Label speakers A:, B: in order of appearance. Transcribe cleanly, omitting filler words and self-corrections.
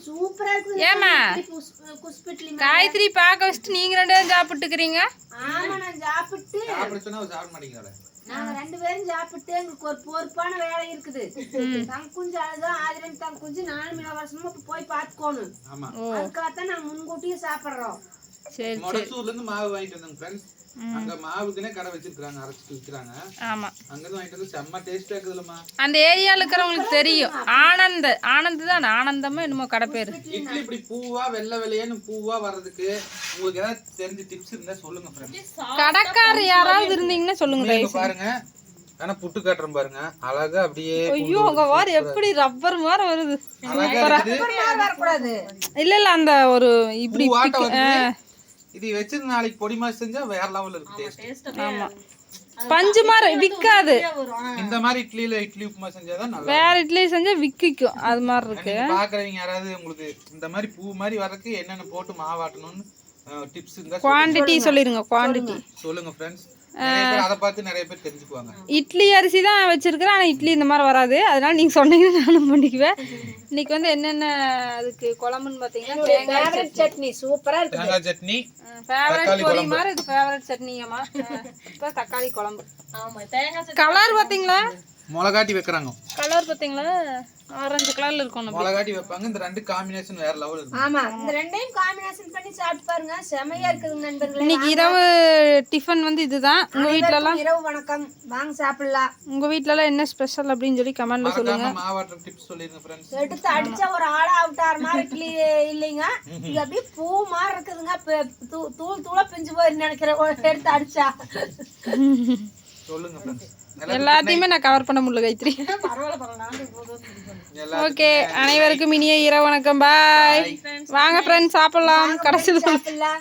A: சூப்பரா இருக்கு.
B: ஏமா காயத்ரி பாக்க வச்சுட்டு நீங்க 2 பேரும் சாப்பிட்டுக்கிறீங்க?
A: ஆமா, நான் சாப்பிட்டு
C: சாப்பிட மாட்டீங்களா?
A: நாங்க 2 பேரும் சாப்பிட்டு எங்களுக்கு ஒரு பொறுப்பான வேலை இருக்குது. தங்குஞ்சு அதுதான் ஆதிரன் தங்குஞ்சு 4 மணி வருஷமா போய் பாத்துக்கோணும். அதுக்காகத்தான் நாங்க முன்கூட்டியே சாப்பிடுறோம்.
B: சரி,
C: மொடசூர்ல இருந்து மாவு வாங்கிட்டு வந்தோம் ஃப்ரெண்ட்ஸ். அங்க மாவுக்குனே கடை வச்சிருக்காங்க, அரைச்சிட்டு விக்கிறாங்க. ஆமா, அங்க இருந்து வாங்கிட்டு வந்து செம்ம டேஸ்டா இருக்குதுலமா.
B: அந்த ஏரியால இருக்கிறவங்களுக்கு தெரியும். ஆனந்த் தான், ஆனந்தமா என்னமோ கடை பேரு.
C: இட்லி இப்படி பூவா வெள்ளை வெள்ளையன்னு பூவா வர்றதுக்கு உங்களுக்கு ஏதாவது தெரிஞ்ச டிப்ஸ் இருந்தா சொல்லுங்க ஃப்ரெண்ட்ஸ்.
B: கடைக்காரர் யாராவது இருந்தீங்கன்னா சொல்லுங்க.
C: பாருங்க, ஆனா புட்டு காட்டுறேன் பாருங்க, அழகா அப்படியே.
B: ஐயோ, உங்க வார் எப்படி ரப்பர் மாதிரி வருது.
A: வரக்கூடாது.
B: இல்ல அந்த ஒரு இப்படி
C: இது வச்சு நாளைக்கு பொடி மாதிரி செஞ்சா வேற லெவல்ல இருக்கு டேஸ்ட்.
B: ஆமா, பஞ்சு மாதிரி விக்காது.
C: இந்த மாதிரி இட்லி உப்புமா செஞ்சாதான் நல்லா.
B: வேற இட்லி செஞ்சா விக்கும், அது மாதிரி இருக்கு.
C: பாக்குறவங்க யாராவது உங்களுக்கு இந்த மாதிரி பூ மாதிரி வரதுக்கு என்னென்ன போட்டு மாவாட்டணும்னு டிப்ஸ் இருந்தா
B: குவாண்டிட்டி சொல்லிருங்க. குவாண்டிட்டி
C: சொல்லுங்க ஃப்ரெண்ட்ஸ். நிறைய பேர் அத பார்த்து நிறைய பேர் தெரிஞ்சுக்குவாங்க.
B: இட்லி அரிசி தான் வச்சிருக்கிறேன், ஆனா இட்லி இந்த மாதிரி வராது. அதனால நீங்க சொன்னீங்கன்னா நானும் பண்ணிக்குவேன். இன்னைக்கு வந்து என்னென்ன அதுக்கு குழம்புன்னு பாத்தீங்கன்னா
A: தேங்காய் சட்னி சூப்பரா இருக்கு.
C: தேங்காய் சட்னி
B: ஃபேவரட் பொரி மாதிரி இது ஃபேவரட் சட்னியாமா. இப்ப தக்காளி குழம்பு. ஆமா, தேங்காய் கலர் பாத்தீங்களா?
C: மிளகாட்டி வைக்கறாங்க.
B: கலர் பாத்தீங்களா? ஆரஞ்சு கலர்ல இருக்கும்.
C: மிளகாட்டி வைப்பாங்க. இந்த ரெண்டு காம்பினேஷன் வேற லெவல் இருக்கு.
A: ஆமா, இந்த ரெண்டையும் காம்பினேஷன் பண்ணி சாப்பிட்டு பாருங்க, செமையா இருக்குது நண்பர்களே.
B: இன்னைக்கு இரவு டிஃபன் வந்து இதுதான். உங்க வீட்ல எல்லாம்
A: இரவு வணக்கம், வாங்க சாப்பிடலாம்.
B: உங்க வீட்ல எல்லாம் என்ன ஸ்பெஷல் அப்படினு சொல்லி கமெண்ட்ல சொல்லுங்க.
C: மாவாட்ட டிப்ஸ் சொல்லிருங்க ஃப்ரெண்ட்ஸ்.
A: எடுத்து அடிச்ச ஒரு ஆளா அவுட்டார் மாதிரி இட்லி இல்லைங்க, இது அப்படியே பூ மாதிரி இருக்குதுங்க. தூள் தூளா பிஞ்சு போய் நினைக்கிறேன் எடுத்து அடிச்சா.
C: சொல்லுங்க ஃப்ரெண்ட்ஸ்.
B: எல்லாத்தையுமே நான் கவர் பண்ண முடியல கைத்ரி. ஓகே, அனைவருக்கும் இனிய இரவு வணக்கம். பாய். வாங்க ஃப்ரெண்ட்ஸ் சாப்பிடலாம். கடைசியில்
A: சாப்பிடலாம்.